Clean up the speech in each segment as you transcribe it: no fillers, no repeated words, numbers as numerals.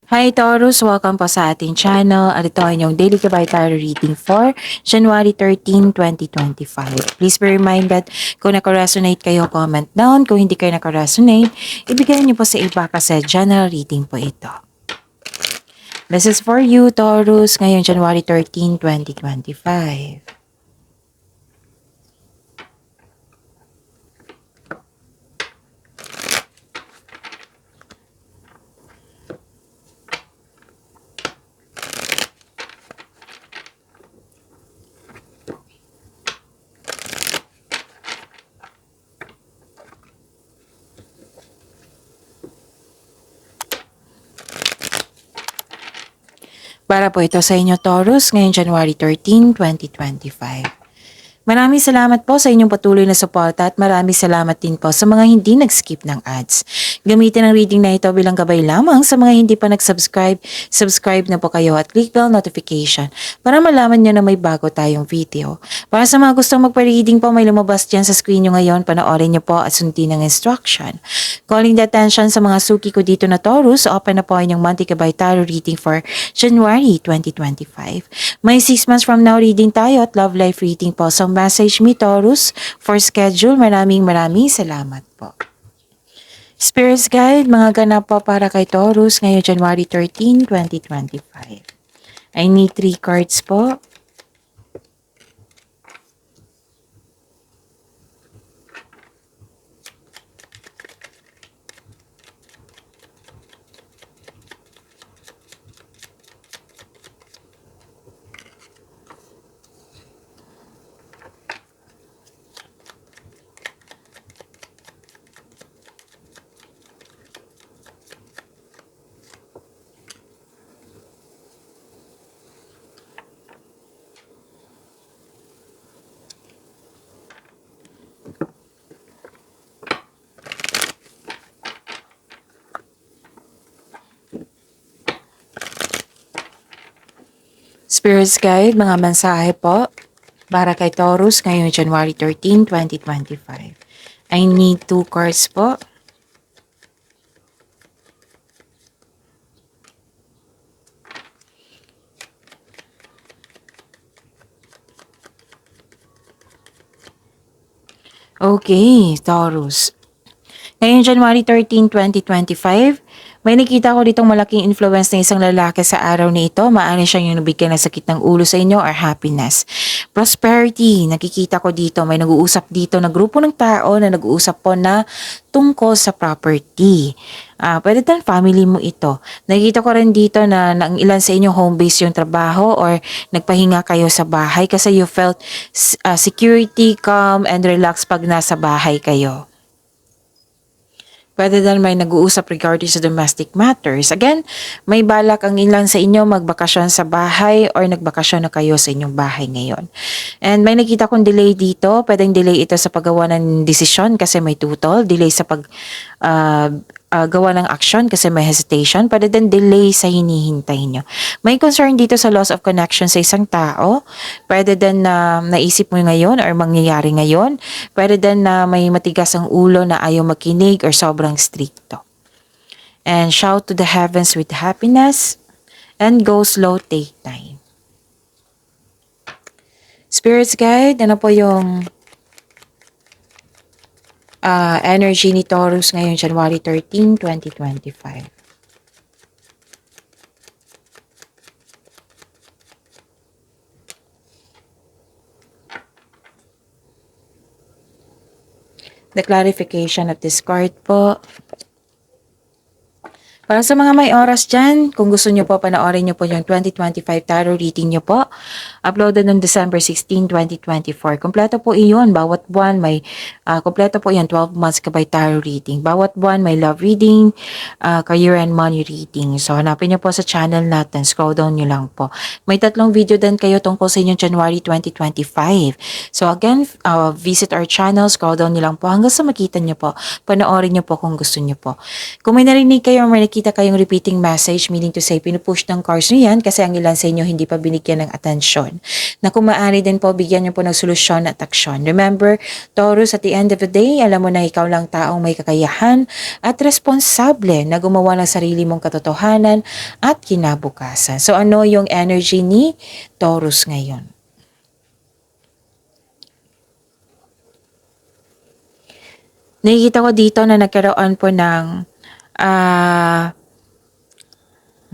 Hi Taurus! Welcome po sa ating channel at ito ay inyong daily Gabay Tarot reading for January 13, 2025. Please be reminded, kung naka-resonate kayo, comment down. Kung hindi kayo naka-resonate, ibigay niyo po sa iba kasi general reading po ito. This is for you, Taurus, ngayon January 13, 2025. Para po ito sa inyo, Taurus, ngayong January 13, 2025. Maraming salamat po sa inyong patuloy na suporta at maraming salamat din po sa mga hindi nag-skip ng ads. Gamitin ang reading na ito bilang gabay lamang sa mga hindi pa nag-subscribe. Subscribe na po kayo at click bell notification para malaman nyo na may bago tayong video. Para sa mga gustong magpa-reading po, may lumabas dyan sa screen nyo ngayon. Panoorin nyo po at sundin ang instruction. Calling the attention sa mga suki ko dito na Taurus, open na po inyong monthly Gabay Tarot reading for January 2025. May 6 months from now reading tayo at love life reading po. So message me Taurus for schedule. Maraming salamat po. Spirits Guide, mga ganap po para kay Taurus ngayong January 13, 2025. I need 3 cards po. Spirits Guide, mga mensahe po para kay Taurus ngayong January 13, 2025. I need 2 cards po. Okay, Taurus. Ngayong January 13, 2025, may nakita ko ditong malaking influence ng isang lalaki sa araw na ito. Maaari siyang yung nabigyan ng sakit ng ulo sa inyo or happiness. Prosperity, nakikita ko dito. May nag-uusap dito na grupo ng tao na nag-uusap po na tungkol sa property. Pwede din family mo ito. Nakikita ko rin dito na ang ilan sa inyo home base yung trabaho or nagpahinga kayo sa bahay kasi you felt security, calm, and relaxed pag nasa bahay kayo. Pwede din may nag-uusap regarding sa domestic matters. Again, may balak ang ilan sa inyo magbakasyon sa bahay or nagbakasyon na kayo sa inyong bahay ngayon. And may nakita kong delay dito. Pwedeng delay ito sa paggawa ng desisyon kasi may tutol. Delay sa gawa ng action kasi may hesitation. Pwede din delay sa hinihintay nyo. May concern dito sa loss of connection sa isang tao. Pwede din na naisip mo ngayon or mangyayari ngayon. Pwede din na may matigas ang ulo na ayaw makinig or sobrang stricto. And shout to the heavens with happiness and go slow, take time. Spirits Guide, ano po yung energy ni Taurus ngayon January 13, 2025? The clarification of this card po. Para sa mga may oras dyan, kung gusto nyo po, panoorin nyo po yung 2025 tarot reading nyo po. Uploaded noong December 16, 2024. Kompleto po iyon. Bawat buwan may, kompleto po yan, 12 months Gabay tarot reading. Bawat buwan may love reading, career and money reading. So, hanapin nyo po sa channel natin. Scroll down nyo lang po. May 3 video din kayo tungkol sa inyong January 2025. So, again, visit our channel. Scroll down nyo lang po hanggang sa makita nyo po. Panoorin nyo po kung gusto nyo po. Kung may narinig kayo or may nakikita kayong repeating message, meaning to say, pinupush ng cards nyo yan kasi ang ilan sa inyo hindi pa binigyan ng atensyon. Na kung maaari din po, bigyan nyo po ng solusyon at aksyon. Remember, Taurus, at the end of the day, alam mo na ikaw lang taong may kakayahan at responsable na gumawa ng sarili mong katotohanan at kinabukasan. So ano yung energy ni Taurus ngayon? Nakikita ko dito na nagkaroon po ng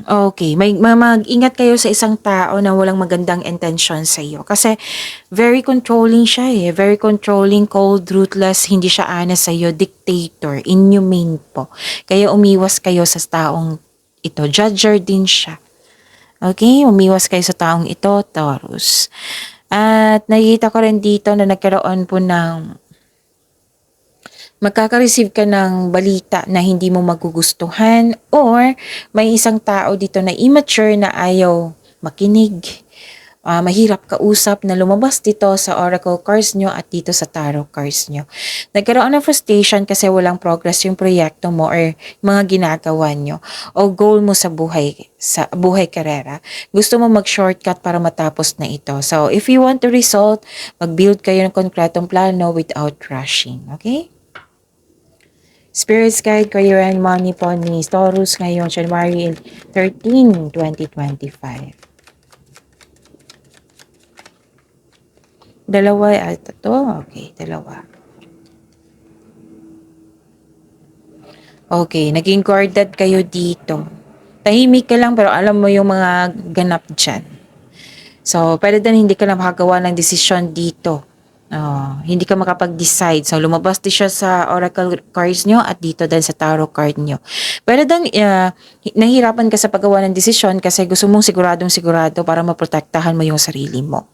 okay, mag-ingat kayo sa isang tao na walang magandang intention sa iyo. Kasi very controlling siya eh. Very controlling, cold, ruthless, hindi siya honest sa iyo, dictator, inhumane po. Kaya umiwas kayo sa taong ito. Judger din siya. Okay, umiwas kayo sa taong ito, Taurus. At nakikita ko rin dito na nagkaroon po ng magkaka-receive ka ng balita na hindi mo magugustuhan or may isang tao dito na immature na ayaw makinig, mahirap kausap na lumabas dito sa oracle cards nyo at dito sa tarot cards nyo. Nagkaroon ng frustration kasi walang progress yung proyekto mo or mga ginagawa nyo o goal mo sa buhay karera. Gusto mo mag-shortcut para matapos na ito. So, if you want to result, mag-build kayo ng konkretong plano without rushing. Okay? Spirit's Guide, Career and Money po ni Taurus ngayon, January 13, 2025. Dalawa at ito? Okay, dalawa. Okay, naging guarded kayo dito. Tahimik ka lang pero alam mo yung mga ganap dyan. So, pwede din hindi ka na makagawa ng desisyon dito. Hindi ka makapag-decide. So, lumabas din siya sa oracle cards nyo at dito din sa tarot card nyo. Pero din, nahihirapan ka sa paggawa ng desisyon kasi gusto mong siguradong-sigurado para maprotektahan mo yung sarili mo.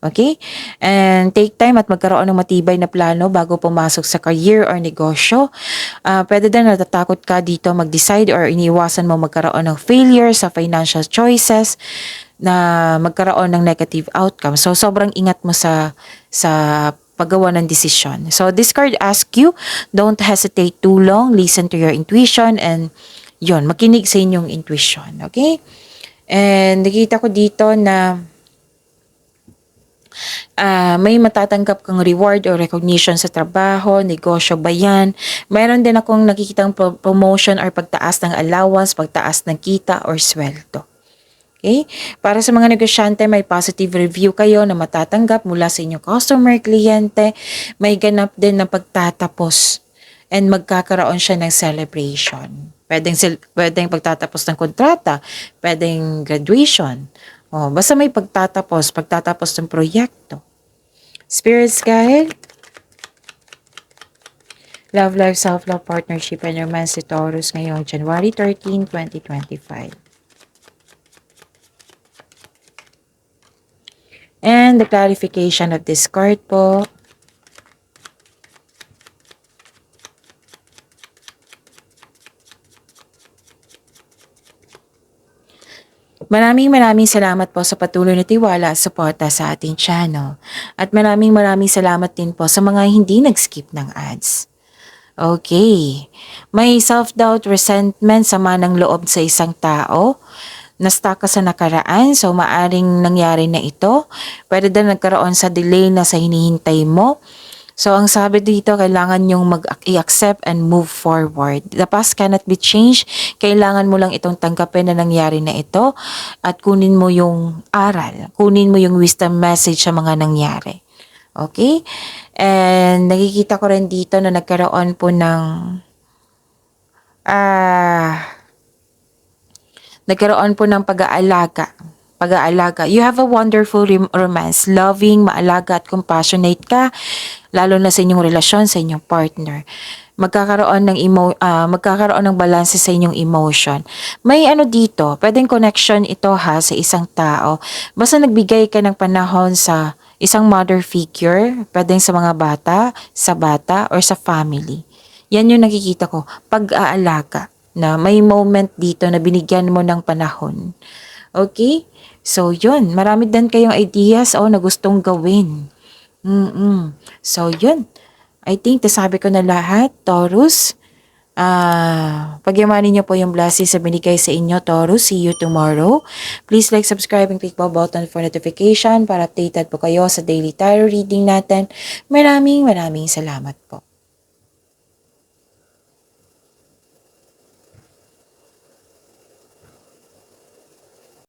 Okay? And take time at magkaroon ng matibay na plano bago pumasok sa career or negosyo. Pwede din natatakot ka dito mag-decide or iniiwasan mo magkaroon ng failure sa financial choices na magkaroon ng negative outcome. So, sobrang ingat mo sa paggawa ng desisyon. So, this card asks you, don't hesitate too long, listen to your intuition, and yun, makinig sa inyong intuition. Okay? And nakita ko dito na may matatanggap kang reward or recognition sa trabaho, negosyo ba yan? Mayroon din akong nakikitang promotion or pagtaas ng allowance, pagtaas ng kita or sweldo. Okay? Para sa mga negosyante, may positive review kayo na matatanggap mula sa inyong customer, kliyente. May ganap din na pagtatapos and magkakaroon siya ng celebration. Pwedeng pagtatapos ng kontrata, pwedeng graduation. Basta may pagtatapos ng proyekto. Spirit's Guide, Love Life, Self-Love, Partnership, and Romance si Taurus ngayong January 13, 2025. And the clarification of this card po. Maraming salamat po sa patuloy na tiwala at suporta sa ating channel. At maraming salamat din po sa mga hindi nag-skip ng ads. Okay. May self-doubt, resentment, sama ng loob sa isang tao. Na-stuck ka sa nakaraan, so maaring nangyari na ito. Pwede din nagkaroon sa delay na sa hinihintay mo. So ang sabi dito, kailangan yung mag-accept and move forward. The past cannot be changed. Kailangan mo lang itong tanggapin na nangyari na ito at kunin mo yung aral. Kunin mo yung wisdom message sa mga nangyari. Okay? And nakikita ko rin dito na nagkaroon po ng pag-aalaga. You have a wonderful romance. Loving, maalaga at compassionate ka. Lalo na sa inyong relasyon, sa inyong partner. Magkakaroon ng balance sa inyong emotion. May dito, pwedeng connection ito sa isang tao. Basta nagbigay ka ng panahon sa isang mother figure, pwedeng sa mga bata, or sa family. Yan yung nakikita ko, pag-aalaga. Na may moment dito na binigyan mo ng panahon. Okay? So, yun. Marami din kayong ideas na gustong gawin. So, yun. I think nasabi ko na lahat, Taurus. Pagyamanin niyo po yung blessings sa binigay sa inyo, Taurus. See you tomorrow. Please like, subscribe, and click bell button for notification para updated po kayo sa daily tarot reading natin. Maraming salamat po.